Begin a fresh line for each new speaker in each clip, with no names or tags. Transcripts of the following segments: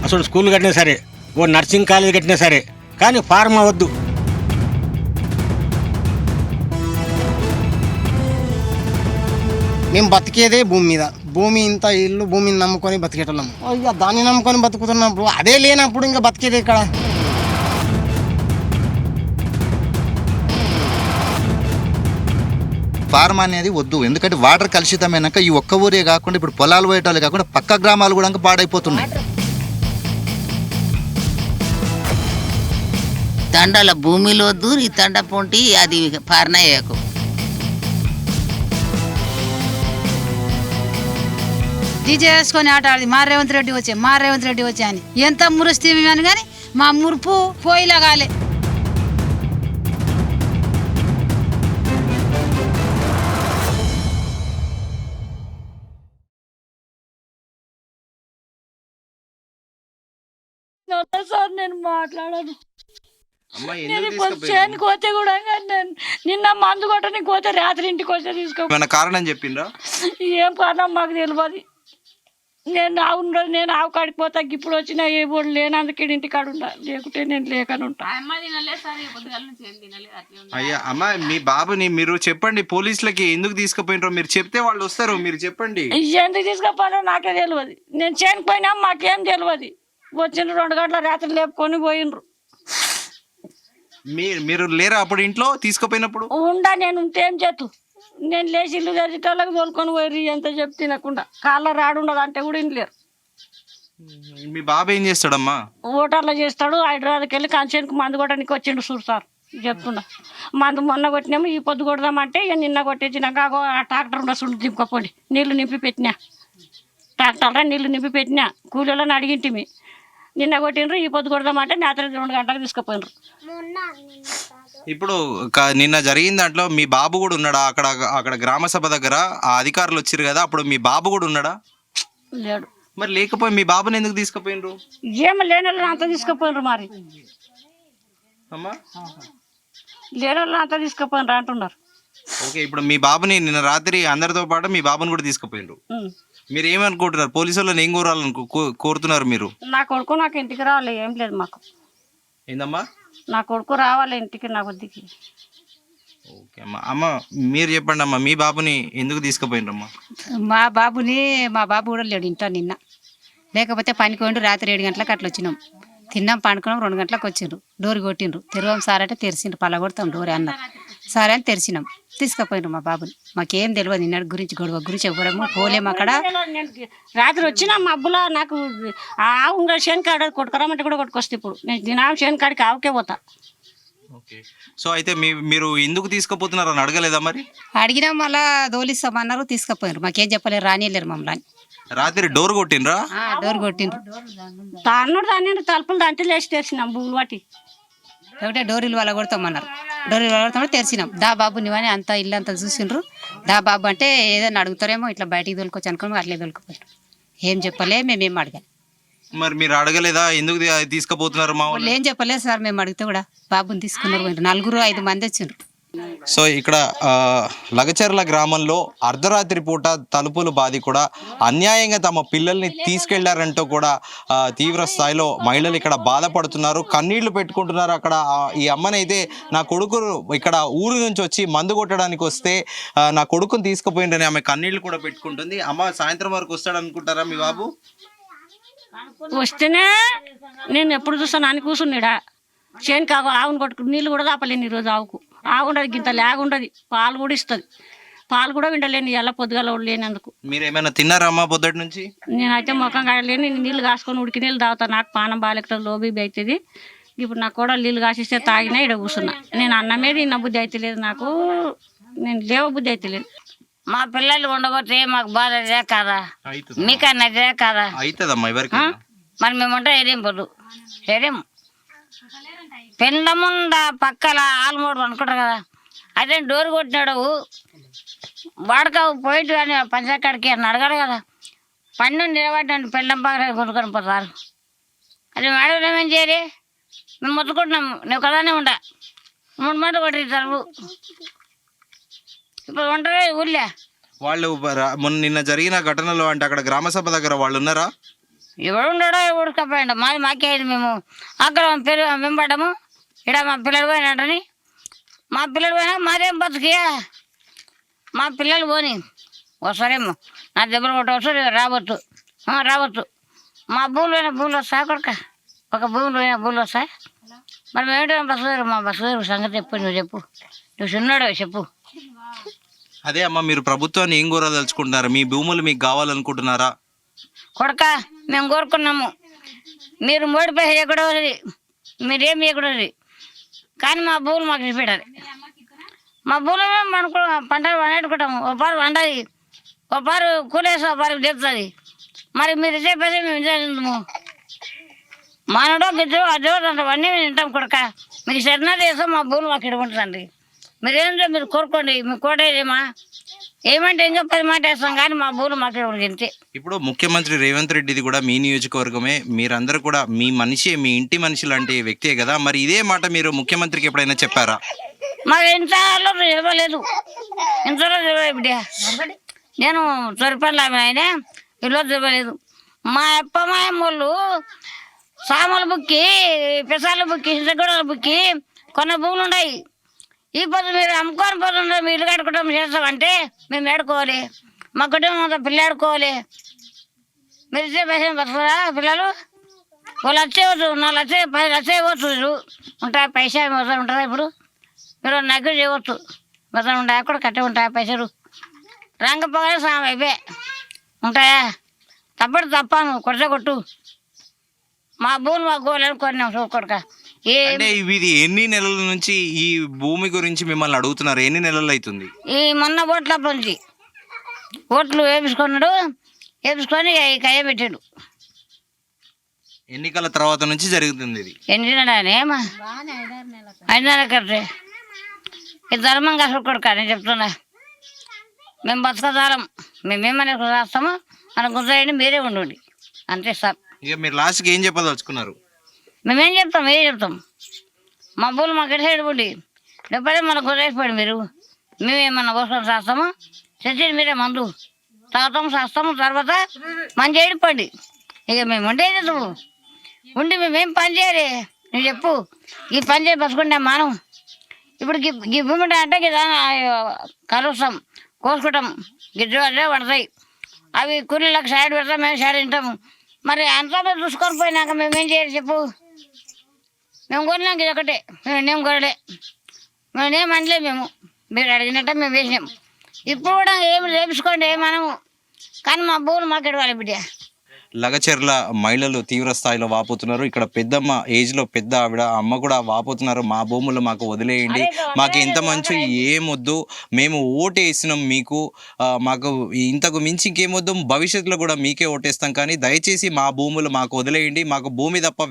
అసలు స్కూల్ కట్టినా సరే, ఓ నర్సింగ్ కాలేజ్ కట్టినా సరే, కానీ ఫార్మా వద్దు.
మేము బతికేదే భూమి మీద. భూమి ఇంత ఇల్లు భూమిని నమ్ముకొని బతికేటోళ్ళం. ఇక దాన్ని నమ్ముకొని బతుకుతున్నప్పుడు అదే లేనప్పుడు ఇంకా బతికేది ఇక్కడ.
ఫార్మా అనేది వద్దు. ఎందుకంటే వాటర్ కలుషితమైనాక ఈ ఒక్క ఊరే కాకుండా ఇప్పుడు పొలాలు పోయేటాలే కాకుండా పక్క గ్రామాలు కూడా పాడైపోతున్నాయి.
తండాల భూమిలో దూరి తండ పొంటి అది పారనయ్యకు
డీజే వేసుకొని ఆట ఆడి మా రేవంత్ రెడ్డి వచ్చే అని ఎంత మురుస్తీమి అని కానీ మా మురుపు పోయిలాగాలే.
సార్ నేను మాట్లాడను. చేను కోతే కూడా నేను నిన్న మందు కొట్టని కోతే రాత్రి ఇంటికి వచ్చే తీసుకో
కారణం చెప్పిండ్రా?
ఏం కారణం మాకు తెలియదు. నేను ఆవు కాడికి పోతా, ఇప్పుడు వచ్చిన ఏ బోర్డు లేనందుకు ఇంటికాడు ఉంటా, లేకుంటే నేను లేకని ఉంటా.
అయ్యా అమ్మ, మీ బాబుని మీరు చెప్పండి, పోలీసులకి ఎందుకు తీసుకుపోయినరో మీరు చెప్తే వాళ్ళు వస్తారు. మీరు చెప్పండి
ఎందుకు తీసుకుపోయినా నాకే తెలియదు. నేను చేయకపోయినా మాకేం తెలియదు. వచ్చిన 2 గంటల రాత్రి లేపుకొని పోయినరు.
మీరు లేరా అప్పుడు ఇంట్లో తీసుకుపోయినప్పుడు?
ఉండా, నేను ఉంటేం చేతు. నేను లేచి ఇల్లు తెచ్చేటోళ్ళకి తోలుకొని పోయి ఎంత చెప్తే తినకుండా కాళ్ళ రాడుండదు అంటే కూడా ఇంట్లేరు.
మీ బాబు ఏం చేస్తాడమ్మా?
ఓటర్లో చేస్తాడు. హైదరాబాద్కి వెళ్ళి కంచెనికి మందు కొట్టడానికి వచ్చిండు చూడు సార్ చెప్తున్నా. మందు మొన్న కొట్టినాము, ఈ పొద్దు కొడదామంటే ఇక నిన్న కొట్టేసినాక ఆ ట్రాక్టర్ ఉన్న సుండు దింపుకపోండి, నీళ్లు నింపి పెట్టినా. ట్రాక్టర్లో నీళ్లు నింపి పెట్టినా, కూలీలను అడిగింటిమి. నిన్న కొట్టిండ్రు, ఈ పొద్దు కొడదామంటే రాత్రి 2 గంటలకు తీసుకుపోయినరు.
ఇప్పుడు నిన్న జరిగిన దాంట్లో మీ బాబు కూడా ఉన్నాడా? అక్కడ గ్రామ సభ దగ్గర ఆ అధికారులు వచ్చారు కదా, అప్పుడు మీ బాబు కూడా ఉన్నాడా?
లేడు.
మరి లేకపోయి మీ బాబుని ఎందుకు తీసుకుపోయినరు?
ఏమో లేని వాళ్ళని అంతా తీసుకుపోయినరు. మరి
అమ్మా
లేని వాళ్ళని అంతా తీసుకుపోయినరు అంటున్నారు.
ఓకే, ఇప్పుడు మీ బాబుని నిన్న రాత్రి అందరితో పాటు మీ బాబుని కూడా తీసుకుపోయినరు. మీరు ఏమనుకుంటున్నారు? పోలీసు వాళ్ళని ఏం కోరుతున్నారు మీరు?
నా కొడుకు నాకు ఇంటికి రావాలి, ఏం లేదు మాకు.
ఏందమ్మా?
నా కొడుకు రావాలి ఇంటికి, నా బుద్ధికి.
ఓకే అమ్మా. అమ్మ మీరు చెప్పండి అమ్మా, మీ బాబుని ఎందుకు తీసుకుపోయినరమ్మా?
మా బాబు కూడా లేడు ఇంట్లో నిన్న. లేకపోతే పనికి వండి రాత్రి 7 గంటలకు అట్లా వచ్చినాం. తిన్నాం, పండుకున్నాం, 2 గంటలకు వచ్చిండ్రు. డోర్ కొట్టిండ్రు. తెరవం సార్ అంటే తెరిచిండ్రు. పల్ల కొడతాం డోర్ అన్నారు. సరే అని తెరిచినాం, తీసుకుపోయినారు మా బాబుని. మాకేం తెలియదు నిన్నటి గురించి, గొడవ గురించి ఎవరము పోలేము అక్కడ.
రాత్రి వచ్చిన మబ్బులా నాకు ఆవు చేను కాడ కొట్టుకురామంటే కూడా కొట్టుకొస్తే ఇప్పుడు నేను దినా చేను కాడికి ఆవుకే పోతా.
ఓకే, సో అయితే మీరు ఎందుకు తీసుకుపోతున్నారు అని అడగలేదా? మరి
అడిగినాం, మళ్ళా దోలిస్తామన్నారు, తీసుకుపోయినారు. మాకేం చెప్పలేరు, రానియలేరు మమ్మల్ని.
రాత్రి డోర్ కొట్టిండ్రా?
డోర్ కొట్టిండ్రు.
దాన్ని తలుపులు దాంట్లో లేచి తెరిచినాం బువ్వులు పట్టి.
ఒకటే డోరీలు వాళ్ళ కొడతామన్నారు. డోరీలు వాళ్ళ కొడతామంటే తెరిచినాం. దా బాబు నీవని అంతా ఇల్లు అంతా చూసిండ్రు. దా బాబు అంటే ఏదైనా అడుగుతారేమో, ఇట్లా బయటికి తోలుకొచ్చి అనుకుని అట్లే తోలుకుపోయారు. ఏం చెప్పలే, మేమేం అడగాలి.
మరి మీరు అడగలేదా ఎందుకు తీసుకుపోతున్నారు? మా
వాళ్ళు ఏం చెప్పలేదు సార్. మేము అడిగితే కూడా బాబుని తీసుకున్నారు. 4-5 మంది వచ్చిండ్రు.
సో ఇక్కడ లగచర్ల గ్రామంలో అర్ధరాత్రి పూట తలుపులు బాది కూడా అన్యాయంగా తమ పిల్లల్ని తీసుకెళ్లారంటూ కూడా తీవ్ర స్థాయిలో మహిళలు ఇక్కడ బాధపడుతున్నారు, కన్నీళ్లు పెట్టుకుంటున్నారు. అక్కడ ఈ అమ్మనైతే నా కొడుకు ఇక్కడ ఊరు నుంచి వచ్చి మందు కొట్టడానికి వస్తే నా కొడుకుని తీసుకుపోయిందని ఆమె కన్నీళ్లు కూడా పెట్టుకుంటుంది. అమ్మ సాయంత్రం వరకు వస్తాడు అనుకుంటారా మీ బాబు?
వస్తేనే నేను ఎప్పుడు చూస్తాను అని కూర్చున్నాడా. చేను కాకు ఆవును కొట్టుకు నీళ్ళు కూడా తాపలేను ఈరోజు. ఆవుకు ఆవు ఉండదు, గింత లేకుండదు. పాలు కూడా ఇస్తుంది. పాలు కూడా విండలేని ఎలా పొద్దుగాల లేనందుకు.
మీరు ఏమైనా తిన్నారా అమ్మా పొద్దుటి నుంచి?
నేనైతే ముఖం కాడలేని నీళ్ళు కాసుకొని ఉడికి నీళ్ళు తాగుతాను. నాకు పానం బాగాలేక లోబీబీ అవుతుంది. ఇప్పుడు నాకు కూడా నీళ్ళు కాసిస్తే తాగినా ఇక్కడ కూర్చున్నా. నేను అన్నమే తిన్న బుద్ధి అయితే లేదు, నాకు నేను లేవ బుద్ధి అయితే లేదు.
మా పిల్లలు ఉండగొట్టే మాకు బాధ అదే కాదా, మీకన్నా అదే కాదా?
అవుతుందమ్మా ఎవరికి.
మరి మేముంటే ఏదేం పొద్దు ఏదేం పెండముండ పక్కల ఆల్మూడు అనుకుంటారు కదా, అదే డోర్ కొట్టినాడు వాడక పోయిట్టు అని పంచకాడికి అని అడగాడు కదా. పన్ను నిలబడ్డాను పెండం పక్కన కొనుక్కొని పోతారు. అది మేడం ఏమేం చేయరు, మేము మొత్తుకుంటున్నాము. నువ్వు కదానే ఉంటా 3 మంది కొట్టిస్తారు. ఇప్పుడు ఉంటారా ఊళ్ళే
వాళ్ళు? మొన్న నిన్న జరిగిన ఘటనలో అంటే అక్కడ గ్రామ సభ దగ్గర వాళ్ళు ఉన్నారా?
ఎవడు ఉండడో ఎవడు కప్పాయండి మాది మాకే అయింది. మేము అక్కడ మేము పడ్డాము. ఇక్కడ మా పిల్లలు పోయినట్టని మా పిల్లలు పోయినా మాదేం బతుకియా. మా పిల్లలు పోని వస్తారేమో నా దెబ్బలు కొట్టవచ్చు రావచ్చు రావచ్చు. మా భూములు వస్తాయి కొడుక, ఒక భూములు వస్తాయి. మరి మేమేంటో బస్సు మా బస్సు సంగతి చెప్పు, నువ్వు చెప్పు, నువ్వు చిన్నాడు చెప్పు.
అదే అమ్మ, మీరు ప్రభుత్వాన్ని ఏం కోరదలుచుకుంటున్నారు? మీ భూములు మీకు కావాలనుకుంటున్నారా?
కొడక మేము కోరుకున్నాము, మీరు మోడి పైసలు చేయకూడదు, మీరేం చేయకూడదు, కానీ మా భూములు మాకు ఇచ్చిపెట్టాలి. మా భూములు మేము పంటలు పండుకుంటాము. ఒక పారు వండాలి, ఒక పారు కూలేసి ఒక పారు చెప్తుంది. మరి మీరు ఇచ్చే పైసలు మేము ఇచ్చేము. మానడో గిద్దరు అదో అవన్నీ మేము తింటాం కొడక. మీకు సరినా చేస్తాం, మా భూములు మాకు ఇడుకుంటుందండి. మీరేంటో మీరు కోరుకోండి, మీకు కోటేదేమా ఏమంటే ఇంకా 10 మాట వేస్తాం, కానీ మా భూములు మాకు ఇవ్వండి.
ఇప్పుడు ముఖ్యమంత్రి రేవంత్ రెడ్డిది కూడా మీ నియోజకవర్గమే, మీరందరూ కూడా మీ మనిషి, మీ ఇంటి మనిషి లాంటి వ్యక్తే కదా. మరి ఇదే మాట మీరు ముఖ్యమంత్రికి ఎప్పుడైనా చెప్పారా?
మాకు ఇంట్లో ఇవ్వలేదు, ఇంట్లో ఇవ్వలేదు బిడ్డ. నేను తొరిపల్లి ఆయన ఈరోజు ఇవ్వలేదు. మా అప్ప మా అమ్మోళ్ళు సామాన్లు బుక్కి, పెసాలు బుక్కి, హింసగూడలు బుక్కి కొన్న భూములు ఉన్నాయి. ఈ పొద్దు మీరు అమ్ముకొని పోతుండే మీ ఇల్లు కట్టుకోవడం చేస్తామంటే మేము ఏడుకోవాలి, మా కుటుంబం అంతా పిల్లలు ఆడుకోవాలి. మీరు ఇచ్చే పైసలు బతుకురా పిల్లలు? 1 లక్ష ఇవ్వచ్చు, 4 లక్ష 10 లక్షలు ఇవ్వచ్చు. మీరు ఉంటాయి పైసా మొత్తం ఉంటుందా? ఇప్పుడు మీరు నగ్గు చేయవచ్చు, మొత్తం ఉంటాయా? కూడా కట్టే ఉంటాయా పైసలు? రంగపోగానే సాయం అయిపోయి ఉంటాయా? తప్పడు తప్పాను, కొడితే కొట్టు. మా భూములు మాకు గోలేని కొన్నాం చూకొడక.
అంటే ఇది ఎన్ని నెలల నుంచి ఈ భూమి గురించి మిమ్మల్ని అడుగుతున్నారు? ఎన్ని నెలలు అవుతుంది?
ఈ మొన్న ఓట్ల నుంచి ఓట్లు వేపించుకున్నాడు, వేపించుకొని కయ్య పెట్టాడు.
ఎన్నికల తర్వాత నుంచి జరుగుతుంది ఇది?
ఎన్నికలేమా 5 నెలల కట్టే. ఇది ధర్మంగా అసలు కొడుక నేను చెప్తున్నా. మేము బతకదాలం, మేమేమని రాస్తాము, మన గుర్తు మీరే ఉండండి అంతే సార్.
ఇక మీరు లాస్ట్కి ఏం చెప్పదలుచుకున్నారు?
మేమేం చెప్తాం, ఏం చెప్తాం? మా భూములు మాకు ఎటు సైడ్ ఉండి లేకపోతే మనకు గుర్రేసిపోయి మీరు మేమేమన్నా పోసుకొని చేస్తాము, చచ్చి మీరే మందు తాగుతాము చేస్తాము, తర్వాత మంచి ఏడిపోండి. ఇక మేము ఉండేది నువ్వు ఉండి మేమేం పని చేయాలి నువ్వు చెప్పు. ఈ పని చేసి బతుకుంటే మానం. ఇప్పుడు ఈ భూమి అంటే కలుస్తాం, కోసుకుంటాం, గిడ్డు అదే పడతాయి. అవి కూలీలకు సైడ్ పెడతాం, మేము సైడ్ తింటాము. మరి అంతా మేము చూసుకొని పోయినాక మేమేం చేయాలి చెప్పు? మేము కొన్నాం ఇది ఒకటే, మేము కొనలే, మేమేం అనలే. మేము మీరు అడిగినట్టే మేము వేసినాం. ఇప్పుడు కూడా ఏమి రేపించుకోండి మనము, కానీ మా భూములు మాకు ఇవ్వాలి బిడ్డ.
లగచెర్ల మహిళలు తీవ్ర స్థాయిలో వాపోతున్నారు. ఇక్కడ పెద్దమ్మ ఏజ్లో పెద్ద ఆవిడ అమ్మ కూడా వాపోతున్నారు. మా భూములు మాకు వదిలేయండి, మాకు ఇంత మంచి ఏమొద్దు, మేము ఓటు వేసినాం మీకు, మాకు ఇంతకు మించి ఇంకేమొద్దు, భవిష్యత్తులో కూడా మీకే ఓటేస్తాం, కానీ దయచేసి మా భూములు మాకు వదిలేయండి. మాకు భూమి తప్ప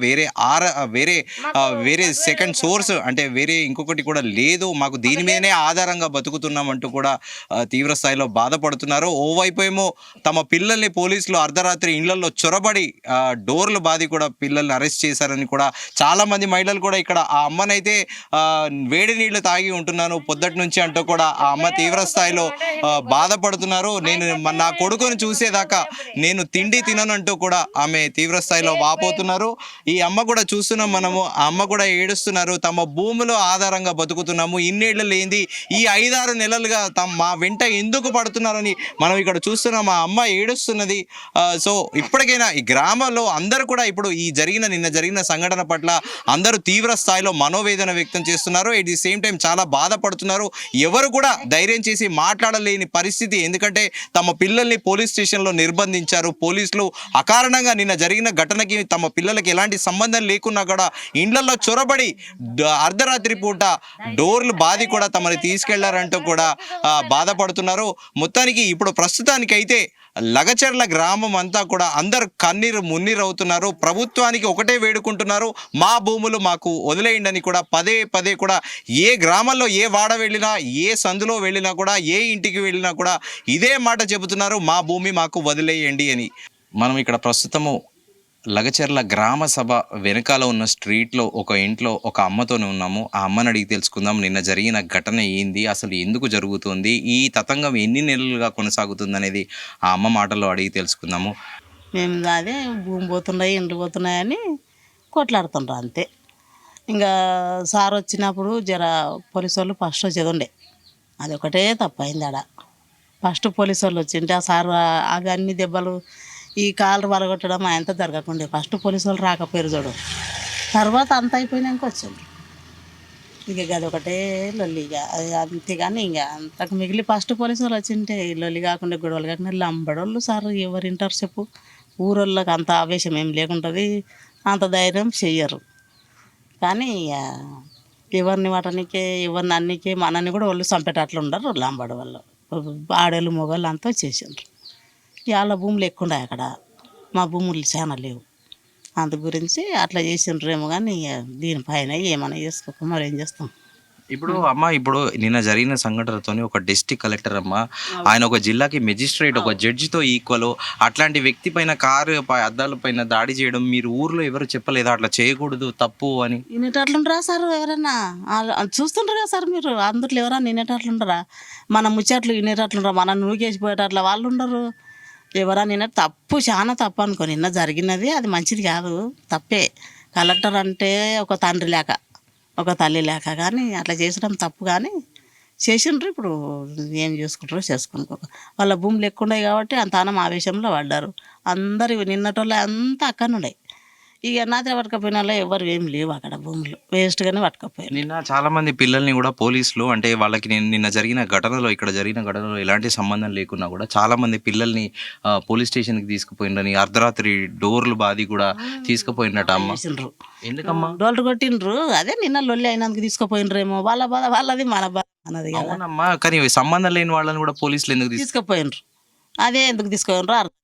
వేరే సెకండ్ సోర్స్ అంటే వేరే ఇంకొకటి కూడా లేదు, మాకు దీని మీదనే ఆధారంగా బతుకుతున్నాం అంటూ కూడా తీవ్ర స్థాయిలో బాధపడుతున్నారు. ఓవైపు ఏమో తమ పిల్లల్ని పోలీసులు అర్ధరాత్రి ఇళ్లలో చొరబడి డోర్లు బాది కూడా పిల్లల్ని అరెస్ట్ చేశారని కూడా చాలా మంది మహిళలు కూడా ఇక్కడ ఆ అమ్మనైతే వేడి నీళ్లు తాగి ఉంటున్నాను పొద్దుటి నుంచి అంటూ కూడా ఆ అమ్మ తీవ్ర స్థాయిలో బాధపడుతున్నారు. నేను నా కొడుకుని చూసేదాకా నేను తిండి తిననంటూ కూడా ఆమె తీవ్ర స్థాయిలో వాపోతున్నారు. ఈ అమ్మ కూడా చూస్తున్నాం మనము, ఆ అమ్మ కూడా ఏడుస్తున్నారు. తమ భూమిలో ఆధారంగా బతుకుతున్నాము, ఇన్నేళ్ళు లేనిది ఈ 5-6 నెలలుగా మా వెంట ఎందుకు పడుతున్నారని మనం ఇక్కడ చూస్తున్నాం. ఆ అమ్మ ఏడుస్తున్నది. సో ఇప్పటికైనా ఈ గ్రామంలో అందరూ కూడా ఇప్పుడు నిన్న జరిగిన సంఘటన పట్ల అందరూ తీవ్ర స్థాయిలో మనోవేదన వ్యక్తం చేస్తున్నారు. ఎట్ ది సేమ్ టైం చాలా బాధపడుతున్నారు. ఎవరు కూడా ధైర్యం చేసి మాట్లాడలేని పరిస్థితి, ఎందుకంటే తమ పిల్లల్ని పోలీస్ స్టేషన్లో నిర్బంధించారు పోలీసులు. అకారణంగా నిన్న జరిగిన ఘటనకి తమ పిల్లలకి ఎలాంటి సంబంధం లేకున్నా కూడా ఇండ్లలో చొరబడి అర్ధరాత్రి పూట డోర్లు బాది కూడా తమని తీసుకెళ్లారంటూ కూడా బాధపడుతున్నారు. మొత్తానికి ఇప్పుడు ప్రస్తుతానికైతే లగచెర్ల గ్రామం అంతా కూడా అందరు కన్నీరు మున్నీరు అవుతున్నారు. ప్రభుత్వానికి ఒకటే వేడుకుంటున్నారు, మా భూములు మాకు వదిలేయండి కూడా పదే కూడా ఏ గ్రామంలో ఏ వాడ వెళ్ళినా ఏ సందులో వెళ్ళినా కూడా ఏ ఇంటికి వెళ్ళినా కూడా ఇదే మాట చెబుతున్నారు, మా భూమి మాకు వదిలేయండి అని. మనం ఇక్కడ ప్రస్తుతము లగచెర్ల గ్రామ సభ వెనకాల ఉన్న స్ట్రీట్లో ఒక ఇంట్లో ఒక అమ్మతోనే ఉన్నాము. ఆ అమ్మని అడిగి తెలుసుకుందాం నిన్న జరిగిన ఘటన ఏంది, అసలు ఎందుకు జరుగుతుంది, ఈ తతంగం ఎన్ని నెలలుగా కొనసాగుతుంది అనేది ఆ అమ్మ మాటల్లో అడిగి తెలుసుకుందాము.
మేము అదే భూమి పోతున్నాయి ఇండ్లు పోతున్నాయని కొట్లాడుతుండ్రు అంతే. ఇంకా సార్ వచ్చినప్పుడు జర పోలీసు వాళ్ళు ఫస్ట్ వచ్చేది ఉండే, అదొకటే తప్పైంది ఆడ. ఫస్ట్ పోలీసు వాళ్ళు వచ్చింటే ఆ సార్ అవి అన్ని దెబ్బలు ఈ కాళ్ళు వలగొట్టడం అంత జరగకుండే. ఫస్ట్ పోలీసు వాళ్ళు రాకపోయారు చూడు, తర్వాత అంత అయిపోయినాక వచ్చిండ్రు. ఇక అదొకటే లొల్లి, ఇక అంతేగాని ఇంకా అంతకు మిగిలి ఫస్ట్ పోలీసు వాళ్ళు వచ్చింటే లొల్లి కాకుండా గొడవలు కాకుండా లంబడోళ్ళు సార్ ఎవరు వింటారు చెప్పు. ఊరోళ్ళకి అంత ఆవేశం ఏం లేకుంటుంది, అంత ధైర్యం చెయ్యరు. కానీ ఇక ఎవరిని వాటనికే ఎవరిని అన్నికే మనని కూడా వాళ్ళు చంపేటట్లు ఉండరు లంబడి వాళ్ళు. ఆడోళ్ళు మొగోళ్ళు అంతా చేసిండ్రు. వాళ్ళ భూములు ఎక్కువ ఉన్నాయి అక్కడ, మా భూములు చాలా లేవు. అందు గురించి అట్లా చేసిండ్రేమో కానీ దీనిపైన ఏమైనా చేసుకోక మరి ఏం చేస్తాం.
ఇప్పుడు నిన్న జరిగిన సంఘటనతోని ఒక డిస్ట్రిక్ట్ కలెక్టర్ అమ్మ, ఆయన ఒక జిల్లాకి మెజిస్ట్రేట్, ఒక జడ్జితో ఈక్వల్. అట్లాంటి వ్యక్తి పైన కారు అద్దాల పైన దాడి చేయడం మీరు ఊర్లో ఎవరు చెప్పలేదా అట్లా చేయకూడదు తప్పు అని?
వినేటట్లుండరా సార్ ఎవరన్నా? చూస్తుండ్రు కదా సార్ మీరు, అందుట్లో ఎవరన్నా వినేటట్లుండరా? మన ముచ్చట్లు వినేటట్లుండరా? మన నూకేసిపోయేటట్ల వాళ్ళు ఉండరు. ఎవరన్నా నిన్న తప్పు, చాలా తప్పు అనుకో. నిన్న జరిగినది అది మంచిది కాదు, తప్పే. కలెక్టర్ అంటే ఒక తండ్రి లేక ఒక తల్లి లేక కానీ అట్లా చేసడం తప్పు. కానీ చేసిండ్రు, ఇప్పుడు ఏం చేసుకుంటారో చేసుకునుకో. వాళ్ళ భూములు ఎక్కువ ఉన్నాయి కాబట్టి అంత అనం ఆవేశంలో పడ్డారు. అందరు నిన్నటోళ్ళు అంతా అక్కడనే. ఇక నాతో పట్టుకపోయిన వాళ్ళు ఎవరు ఏం లేవు అక్కడ, భూములు వేస్ట్గానే పట్టుకపోయారు.
నిన్న చాలా మంది పిల్లల్ని కూడా పోలీసులు అంటే వాళ్ళకి నిన్న జరిగిన ఘటనలో, ఇక్కడ జరిగిన ఘటనలో ఎలాంటి సంబంధం లేకున్నా కూడా చాలా మంది పిల్లల్ని పోలీస్ స్టేషన్కి తీసుకుపోయిండ్రని, అర్ధరాత్రి డోర్లు బాది కూడా తీసుకుపోయినట్టు అమ్మ. ఎందుకమ్మా?
డోర్లు కొట్టిండ్రు, అదే నిన్న లొల్లి అయినందుకు తీసుకుపోయినరేమో. వాళ్ళ బాధ వాళ్ళది, మన బాధ మనది కదా.
అవునమ్మా, కానీ సంబంధం లేని వాళ్ళని కూడా పోలీసులు ఎందుకు
తీసుకుపోయినరు? అదే ఎందుకు తీసుకుపోయినరు అర్థం.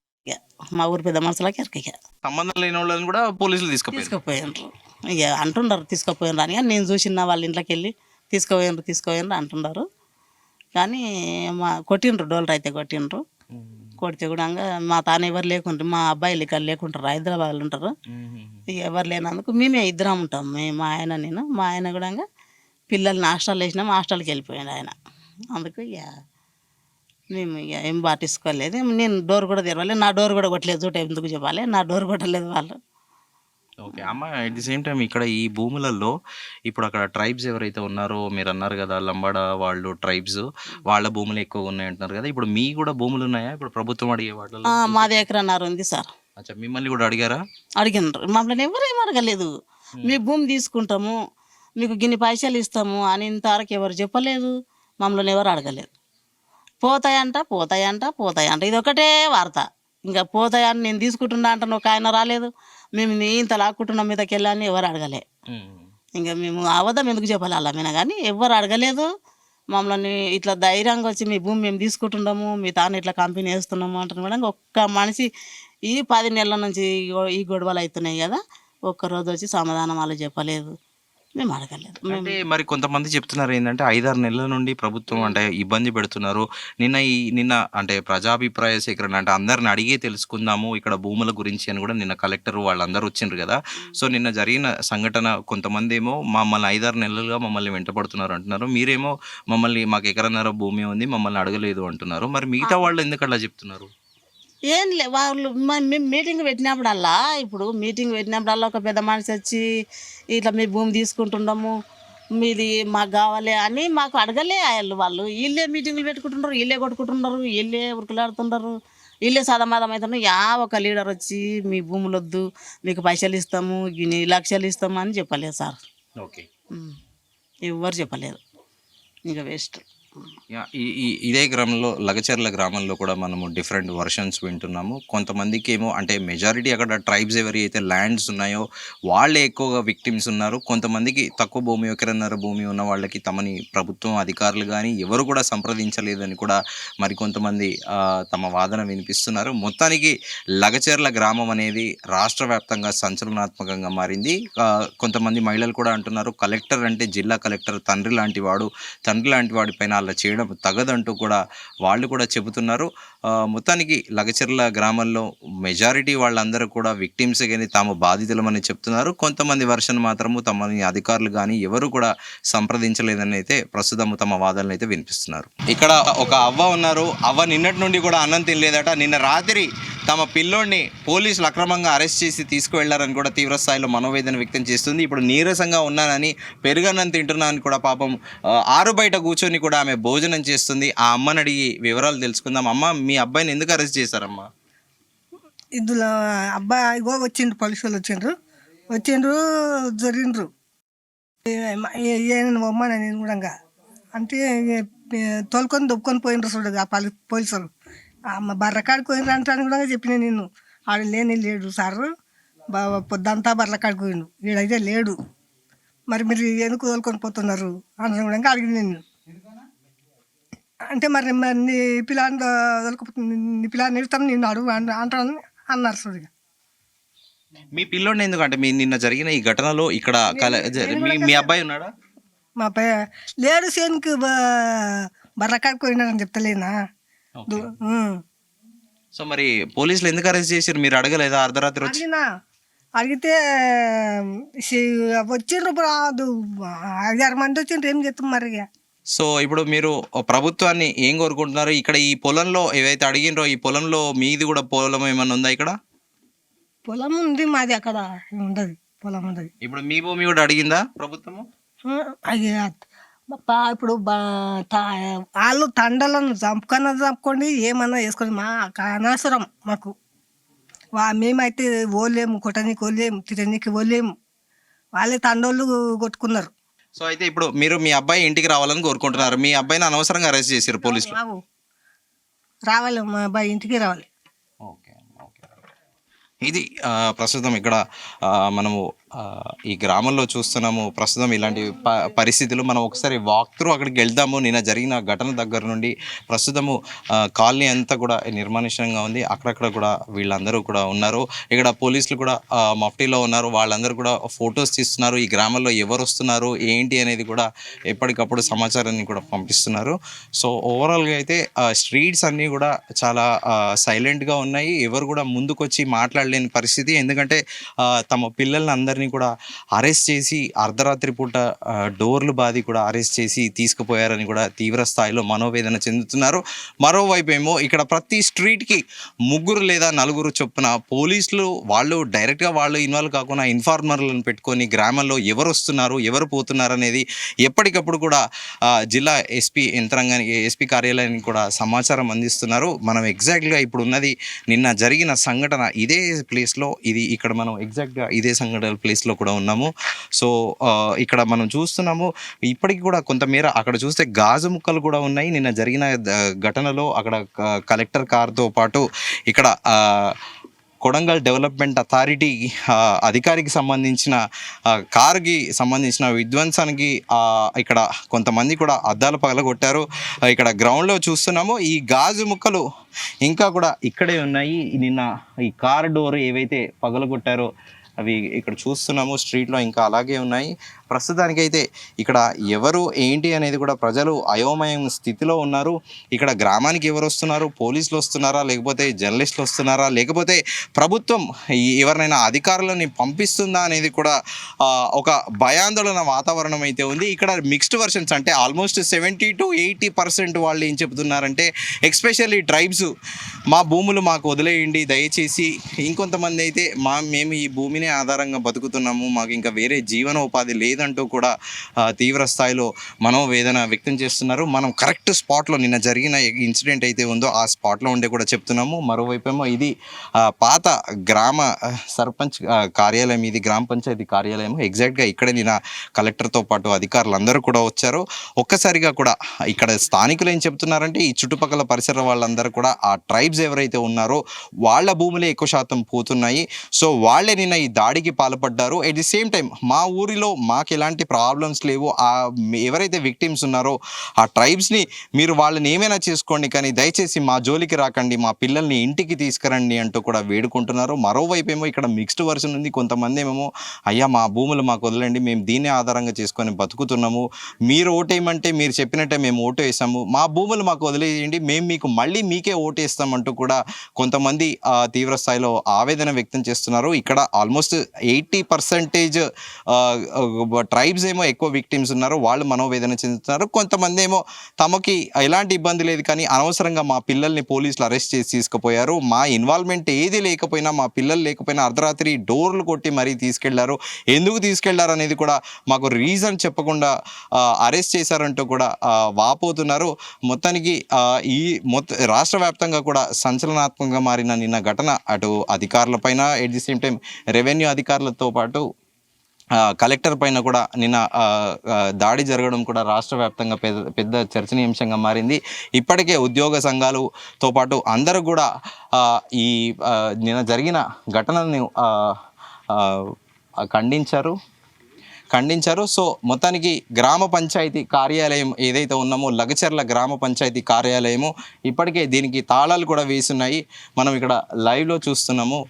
మా ఊరు పెద్ద మనుషులకి ఎరకగా
సంబంధం లేని వాళ్ళని కూడా పోలీసులు
తీసుకుపోయినరు. ఇక అంటుండారు తీసుకుపోయినరు అని. నేను చూసిన వాళ్ళ ఇంట్లోకి వెళ్ళి తీసుకుపోయినరు అంటున్నారు. కానీ మా కొట్టిండ్రు, డోలర్ అయితే కొట్టిండ్రు. కొడితే కూడా మా తాను ఎవరు లేకుంటారు, మా అబ్బాయిలు ఇక్కడ లేకుంటారు, హైదరాబాద్లో ఉంటారు. ఇక ఎవరు లేనందుకు మేమే ఇద్దరం ఉంటాం, మా ఆయన నేను. మా ఆయన కూడా పిల్లల్ని హాస్టల్ వేసినాం, హాస్టల్కి వెళ్ళిపోయాడు ఆయన. అందుకు ఇక మేము ఇక ఏం పాటించుకోలేదు. నేను డోర్ కూడా తెరవాలి, నా డోర్ కూడా కొట్టలేదు చూట. ఎందుకు చెప్పాలి, నా డోర్ కొట్టలేదు వాళ్ళు.
ఓకే అమ్మ, ఎట్ ది సేమ్ టైం ఇక్కడ ఈ భూములలో ఇప్పుడు అక్కడ ట్రైబ్స్ ఎవరైతే ఉన్నారో, మీరు అన్నారు కదా లంబాడ వాళ్ళు ట్రైబ్స్, వాళ్ళ భూములు ఎక్కువ ఉన్నాయి అంటున్నారు కదా. ఇప్పుడు మీ కూడా భూములు ఉన్నాయా ఇప్పుడు ప్రభుత్వం అడిగే వాళ్ళు?
మాది ఎకరన్నర ఉంది సార్.
అచ్చా, మిమ్మల్ని కూడా అడిగారా?
అడిగినారు, మమ్మల్ని ఎవరేం అడగలేదు. మీ భూమి తీసుకుంటాము, మీకు గిన్ని పైసలు ఇస్తాము అని ఇంతవరకు ఎవరు చెప్పలేదు, మమ్మల్ని ఎవరు అడగలేదు. పోతాయంట ఇది ఒకటే వార్త. ఇంకా పోతాయని నేను తీసుకుంటున్నా అంటాను, ఒక ఆయన రాలేదు. మేము ఇంత లాక్కుంటున్నాం మీదకి వెళ్ళని ఎవరు అడగలే. ఇంకా మేము అవధం ఎందుకు చెప్పాలి అలా మీద, కానీ ఎవరు అడగలేదు. మమ్మల్ని ఇట్లా ధైర్యంగా వచ్చి మీ భూమి మేము తీసుకుంటున్నాము, మీ తాను ఇట్లా కంపెనీ వేస్తున్నాము అంటున్నాం మేడం. ఒక్క మనిషి ఈ 10 నెలల నుంచి ఈ గొడవలు అవుతున్నాయి కదా, ఒక్కరోజు వచ్చి సమాధానం వాళ్ళు చెప్పలేదు, మేము అడగలేదు.
అంటే మరి కొంతమంది చెప్తున్నారు ఏంటంటే 5-6 నెలల నుండి ప్రభుత్వం అంటే ఇబ్బంది పెడుతున్నారు. నిన్న అంటే ప్రజాభిప్రాయ సేకరణ అంటే అందరిని అడిగే తెలుసుకుందాము ఇక్కడ భూముల గురించి అని కూడా నిన్న కలెక్టర్ వాళ్ళందరూ వచ్చిండ్రు కదా. సో నిన్న జరిగిన సంఘటన, కొంతమంది ఏమో మమ్మల్ని 5-6 నెలలుగా మమ్మల్ని వెంటపడుతున్నారు అంటున్నారు, మీరేమో మమ్మల్ని మాకు ఎకరన్నర భూమి ఉంది మమ్మల్ని అడగలేదు అంటున్నారు. మరి మిగతా వాళ్ళు ఎందుకు అలా చెప్తున్నారు?
ఏం లే, వాళ్ళు మేము మీటింగ్ పెట్టినప్పుడల్లా, ఇప్పుడు మీటింగ్ పెట్టినప్పుడల్లా ఒక పెద్ద మనిషి వచ్చి ఇట్లా మీ భూమి తీసుకుంటున్నాము, మీది మాకు కావాలి అని మాకు అడగలే వాళ్ళు. వీళ్ళే మీటింగ్లు పెట్టుకుంటున్నారు, వీళ్ళే కొట్టుకుంటున్నారు, వీళ్ళే ఉరుకులాడుతున్నారు, వీళ్ళే సదమాదం అవుతున్నారు. ఒక లీడర్ వచ్చి మీ భూములు వద్దు, మీకు పైసలు ఇస్తాము, 1 లక్షలు ఇస్తాము అని చెప్పలేదు సార్.
ఓకే,
ఎవ్వరు చెప్పలేదు, ఇంకా వేస్ట్.
ఇదే గ్రామంలో, లగచర్ల గ్రామంలో కూడా మనము డిఫరెంట్ వర్షన్స్ వింటున్నాము. కొంతమందికి ఏమో అంటే మెజారిటీ అక్కడ ట్రైబ్స్ ఎవరైతే ల్యాండ్స్ ఉన్నాయో వాళ్ళే ఎక్కువగా విక్టిమ్స్ ఉన్నారు. కొంతమందికి తక్కువ భూమి, ఎకరన్నర భూమి ఉన్న వాళ్ళకి తమని ప్రభుత్వం అధికారులు కానీ ఎవరు కూడా సంప్రదించలేదని కూడా మరి కొంతమంది తమ వాదన వినిపిస్తున్నారు. మొత్తానికి లగచర్ల గ్రామం అనేది రాష్ట్ర వ్యాప్తంగా సంచలనాత్మకంగా మారింది. కొంతమంది మహిళలు కూడా అంటున్నారు, కలెక్టర్ అంటే జిల్లా కలెక్టర్ తండ్రి లాంటి వాడి పైన అలా చేయడం తగదంటూ కూడా వాళ్ళు కూడా చెబుతున్నారు. మొత్తానికి లగచర్ల గ్రామంలో మెజారిటీ వాళ్ళందరూ కూడా విక్టిమ్స్ కానీ తాము బాధితులమని చెప్తున్నారు. కొంతమంది వర్షన్ మాత్రము తమని అధికారులు కానీ ఎవరు కూడా సంప్రదించలేదని అయితే ప్రస్తుతం తమ వాదనలు అయితే వినిపిస్తున్నారు. ఇక్కడ ఒక అవ్వ ఉన్నారు. అవ్వ నిన్నటి నుండి కూడా అన్నం తినలేదట. నిన్న రాత్రి తమ పిల్లోడిని పోలీసులు అక్రమంగా అరెస్ట్ చేసి తీసుకువెళ్లారని కూడా తీవ్ర స్థాయిలో మనోవేదన వ్యక్తం చేస్తుంది. ఇప్పుడు నీరసంగా ఉన్నానని, పెరుగన్నం తింటున్నానని కూడా పాపం ఆరు బయట కూర్చొని కూడా ఆమె భోజనం చేస్తుంది. ఆ అమ్మని అడిగి వివరాలు తెలుసుకుందాం. అమ్మ, మీ అబ్బాయిని ఎందుకు అరెస్ట్ చేశారమ్మా?
ఇందులో అబ్బాయి వచ్చిండ్రు, పోలీసు వాళ్ళు వచ్చిండ్రు జరిగిండ్రు అమ్మాయి నేను కూడా అంటే తోలుకొని దొప్పుకొని పోయినరు చూడు ఆ పోలీసు వాళ్ళు. బర్రకాడికి పోయినరు అంటే కూడా చెప్పిన నేను ఆడు లేడు సారు, పొద్దంతా బర్రకాడికి పోయిండు, వీడైతే లేడు, మరి మీరు ఎందుకు తోలుకొని పోతున్నారు అని కూడా అడిగింది నేను. అంటే మరి నీ పిల్లని నీ పిల్లని నిలుతాను నేను అడుగు అంటాను అన్నారు చూడు.
మీ పిల్లోడిని ఎందుకంటే మీ నిన్న జరిగిన ఈ ఘటనలో ఇక్కడ మీ అబ్బాయి ఉన్నాడా?
మా అబ్బాయి లేడు, సేనుకి బర్రకాడికి పోయినాడని చెప్తలేనా.
సో మరి పోలీసులు ఎందుకు అరెస్ట్ చేశారు? మీరు అడగలేదా అర్ధరాత్రి వచ్చి?
అడిగితే వచ్చిండ్రు 5-6 మంది వచ్చిండ్రు, ఏం చెప్తాం మరి.
సో ఇప్పుడు మీరు ప్రభుత్వాన్ని ఏం కోరుకుంటున్నారు? ఇక్కడ ఈ పొలంలో ఏవైతే అడిగినరో ఈ పొలంలో మీది కూడా పొలం ఏమన్నా ఉందా? ఇక్కడ
పొలం ఉంది మాది, అక్కడ ఉండదు పొలం ఉండదు.
ఇప్పుడు మీ భూమి కూడా అడిగిందా ప్రభుత్వము?
ఇప్పుడు వాళ్ళు తండలను చంపుకోండి, ఏమన్నా వేసుకోండి, మా అనవసరం మాకు. మేమైతే ఓలేము, కొట్టనీకి ఓలేము, తిరగనీకి ఓలేము, వాళ్ళే తండోళ్ళు కొట్టుకున్నారు.
సో అయితే ఇప్పుడు మీరు మీ అబ్బాయి ఇంటికి రావాలని కోరుకుంటున్నారు. మీ అబ్బాయిని అనవసరంగా అరెస్ట్ చేశారు పోలీసులు.
రావాలి, మా అబ్బాయి ఇంటికి రావాలి.
ఓకే, ఇది ప్రస్తుతం ఇక్కడ మనము ఈ గ్రామంలో చూస్తున్నాము. ప్రస్తుతం ఇలాంటి పరిస్థితులు మనం ఒకసారి వాక్ త్రూ అక్కడికి వెళ్దాము. నిన్న జరిగిన ఘటన దగ్గర నుండి ప్రస్తుతము కాలనీ అంతా కూడా నిర్మానుష్యంగా ఉంది. అక్కడక్కడ కూడా వీళ్ళందరూ కూడా ఉన్నారు. ఇక్కడ పోలీసులు కూడా మఫ్టీలో ఉన్నారు. వాళ్ళందరూ కూడా ఫొటోస్ తీస్తున్నారు. ఈ గ్రామంలో ఎవరు వస్తున్నారు ఏంటి అనేది కూడా ఎప్పటికప్పుడు సమాచారాన్ని కూడా పంపిస్తున్నారు. సో ఓవరాల్గా అయితే స్ట్రీట్స్ అన్నీ కూడా చాలా సైలెంట్గా ఉన్నాయి. ఎవరు కూడా ముందుకొచ్చి మాట్లాడలేని పరిస్థితి. ఎందుకంటే తమ పిల్లల్ని అందరినీ కూడా అరెస్ట్ చేసి అర్ధరాత్రి పూట డోర్లు బాది కూడా అరెస్ట్ చేసి తీసుకుపోయారని కూడా తీవ్ర స్థాయిలో మనోవేదన చెందుతున్నారు. మరోవైపు ఏమో ఇక్కడ ప్రతి స్ట్రీట్కి 3 లేదా 4 చొప్పున పోలీసులు వాళ్ళు డైరెక్ట్గా వాళ్ళు ఇన్వాల్వ్ కాకుండా ఇన్ఫార్మర్లను పెట్టుకొని గ్రామంలో ఎవరు వస్తున్నారు ఎవరు పోతున్నారు అనేది ఎప్పటికప్పుడు కూడా జిల్లా ఎస్పీ యంత్రాంగానికి, ఎస్పీ కార్యాలయానికి కూడా సమాచారం అందిస్తున్నారు. మనం ఎగ్జాక్ట్గా ఇప్పుడు ఉన్నది నిన్న జరిగిన సంఘటన ఇదే ప్లేస్లో, ఇది ఇక్కడ మనం ఎగ్జాక్ట్గా ఇదే సంఘటన ప్లేస్లో కూడా ఉన్నాము. సో ఇక్కడ మనం చూస్తున్నాము ఇప్పటికి కూడా కొంతమేర అక్కడ చూస్తే గాజు ముక్కలు కూడా ఉన్నాయి. నిన్న జరిగిన ఘటనలో అక్కడ కలెక్టర్ కార్తో పాటు ఇక్కడ కొడంగల్ డెవలప్మెంట్ అథారిటీ అధికారికి సంబంధించిన కారుకి సంబంధించిన విధ్వంసానికి ఇక్కడ కొంతమంది కూడా అద్దాలు పగలగొట్టారు. ఇక్కడ గ్రౌండ్లో చూస్తున్నాము ఈ గాజు ముక్కలు ఇంకా కూడా ఇక్కడే ఉన్నాయి. నిన్న ఈ కార్ డోర్ ఏవైతే పగలగొట్టారో అవి ఇక్కడ చూస్తున్నాము. స్ట్రీట్లో ఇంకా అలాగే ఉన్నాయి. ప్రస్తుతానికైతే ఇక్కడ ఎవరు ఏంటి అనేది కూడా ప్రజలు అయోమయం స్థితిలో ఉన్నారు. ఇక్కడ గ్రామానికి ఎవరు వస్తున్నారు? పోలీసులు వస్తున్నారా, లేకపోతే జర్నలిస్టులు వస్తున్నారా, లేకపోతే ప్రభుత్వం ఎవరినైనా అధికారులని పంపిస్తుందా అనేది కూడా ఒక భయాందోళన వాతావరణం అయితే ఉంది. ఇక్కడ మిక్స్డ్ వర్షన్స్, అంటే ఆల్మోస్ట్ 70 to 80% వాళ్ళు ఏం చెబుతున్నారంటే ఎస్పెషల్లీ ట్రైబ్స్ మా భూములు మాకు వదిలేయండి దయచేసి. ఇంకొంతమంది అయితే మేము ఈ భూమిని ఆధారంగా బతుకుతున్నాము, మాకు ఇంకా వేరే జీవనోపాధి లేదంటూ కూడా తీవ్ర స్థాయిలో మనోవేదన వ్యక్తం చేస్తున్నారు. మనం కరెక్ట్ స్పాట్లో నిన్న జరిగిన ఇన్సిడెంట్ అయితే ఉందో ఆ స్పాట్లో ఉండే కూడా చెప్తున్నాము. మరోవైపేమో ఇది పాత గ్రామ సర్పంచ్ కార్యాలయం, ఇది గ్రామ పంచాయతీ కార్యాలయం. ఎగ్జాక్ట్గా ఇక్కడే నిన్న కలెక్టర్తో పాటు అధికారులు అందరూ కూడా వచ్చారు. ఒక్కసారిగా కూడా ఇక్కడ స్థానికులు ఏం చెప్తున్నారంటే ఈ చుట్టుపక్కల పరిసర వాళ్ళందరూ కూడా ఆ ట్రైబ్స్ ఎవరైతే ఉన్నారో వాళ్ళ భూములే ఎక్కువ శాతం పోతున్నాయి. సో వాళ్ళే నిన్న ఈ దాడికి పాల్పడ్డారు. ఎట్ ది సేమ్ టైం మా ఊరిలో మాకు ఎలాంటి ప్రాబ్లమ్స్ లేవు, ఎవరైతే విక్టిమ్స్ ఉన్నారో ఆ ట్రైబ్స్ని మీరు వాళ్ళని ఏమైనా చేసుకోండి కానీ దయచేసి మా జోలికి రాకండి, మా పిల్లల్ని ఇంటికి తీసుకురండి అంటూ కూడా వేడుకుంటున్నారు. మరోవైపు ఏమో ఇక్కడ మిక్స్డ్ వర్షన్ ఉంది. కొంతమంది ఏమో అయ్యా మా భూములు మాకు వదలండి, మేము దీన్నే ఆధారంగా చేసుకొని బతుకుతున్నాము, మీరు ఓటేయమంటే మీరు చెప్పినట్టే మేము ఓటు వేసాము, మా భూములు మాకు వదిలేయండి, మేము మీకు మళ్ళీ మీకే ఓటేస్తామంటూ కూడా కొంతమంది తీవ్ర స్థాయిలో ఆవేదన వ్యక్తం చేస్తున్నారు. ఇక్కడ ఆల్మోస్ట్ 80% ట్రైబ్స్ ఏమో ఎక్కువ విక్టిమ్స్ ఉన్నారు, వాళ్ళు మనోవేదన చెందుతున్నారు. కొంతమంది ఏమో తమకి ఎలాంటి ఇబ్బంది లేదు కానీ అనవసరంగా మా పిల్లల్ని పోలీసులు అరెస్ట్ చేసి తీసుకుపోయారు, మా ఇన్వాల్వ్మెంట్ ఏది లేకపోయినా, మా పిల్లలు లేకపోయినా అర్ధరాత్రి డోర్లు కొట్టి మరీ తీసుకెళ్లారు, ఎందుకు తీసుకెళ్లారు అనేది కూడా మాకు రీజన్ చెప్పకుండా అరెస్ట్ చేశారంటూ కూడా వాపోతున్నారు. మొత్తానికి ఈ రాష్ట్ర వ్యాప్తంగా కూడా సంచలనాత్మకంగా మారిన నిన్న ఘటన అటు అధికారులపైన, at the same time revenue అధికారులతో పాటు కలెక్టర్ పైన కూడా నిన్న దాడి జరగడం కూడా రాష్ట్ర వ్యాప్తంగా పెద్ద చర్చనీయాంశంగా మారింది. ఇప్పటికే ఉద్యోగ సంఘాలతో పాటు అందరూ కూడా ఈ నిన్న జరిగిన ఘటనను ఖండించారు. సో మొత్తానికి గ్రామ పంచాయతీ కార్యాలయం ఏదైతే ఉన్నామో లగచర్ల గ్రామ పంచాయతీ కార్యాలయము ఇప్పటికే దీనికి తాళాలు కూడా వేసున్నాయి. మనం ఇక్కడ లైవ్లో చూస్తున్నాము.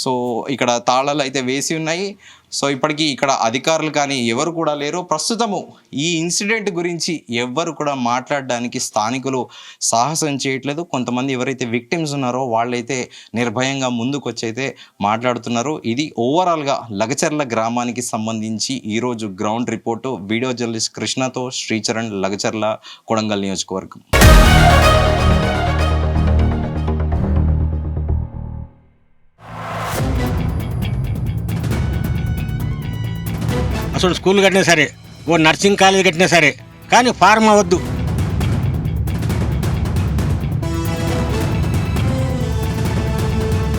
సో ఇక్కడ తాళాలు అయితే వేసి ఉన్నాయి. సో ఇప్పటికీ ఇక్కడ అధికారులు కానీ ఎవరు కూడా లేరు. ప్రస్తుతము ఈ ఇన్సిడెంట్ గురించి ఎవ్వరు కూడా మాట్లాడడానికి స్థానికులు సాహసం చేయట్లేదు. కొంతమంది ఎవరైతే విక్టిమ్స్ ఉన్నారో వాళ్ళైతే నిర్భయంగా ముందుకు వచ్చి అయితే మాట్లాడుతున్నారు. ఇది ఓవరాల్గా లగచర్ల గ్రామానికి సంబంధించి ఈరోజు గ్రౌండ్ రిపోర్టు. వీడియో జర్నలిస్ట్ కృష్ణతో శ్రీచరణ్, లగచర్ల, కొడంగల్ నియోజకవర్గం.
అసలు స్కూల్ కట్టినా సరే, ఓ నర్సింగ్ కాలేజ్ కట్టినా సరే, కానీ ఫార్మా వద్దు.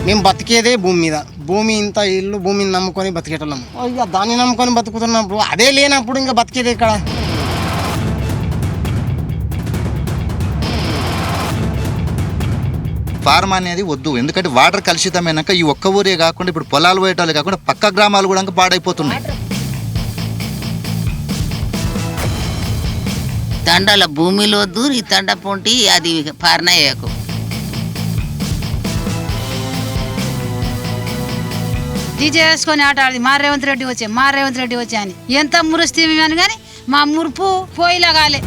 మేము బతికేదే భూమి మీద. భూమి ఇంత ఇల్లు, భూమిని నమ్ముకొని బతికేటోళ్ళం. ఇక దాన్ని నమ్ముకొని బతుకుతున్నప్పుడు అదే లేనప్పుడు ఇంకా బతికేది ఇక్కడ.
ఫార్మ్ అనేది వద్దు, ఎందుకంటే వాటర్ కలుషితమైనాక ఈ ఒక్క ఊరే కాకుండా ఇప్పుడు పొలాలు పోయేటాలు కాకుండా పక్క గ్రామాలు కూడా పాడైపోతున్నాయి.
తండాల భూమిలో వద్దు, ఈ తండ పొంటి అది పారనయ్యకు.
డీజే వేసుకొని ఆట ఆడి మా రేవంత్ రెడ్డి వచ్చే అని ఎంత మురుస్తీమి అని కానీ మా మురుపు పోయిలాగాలే.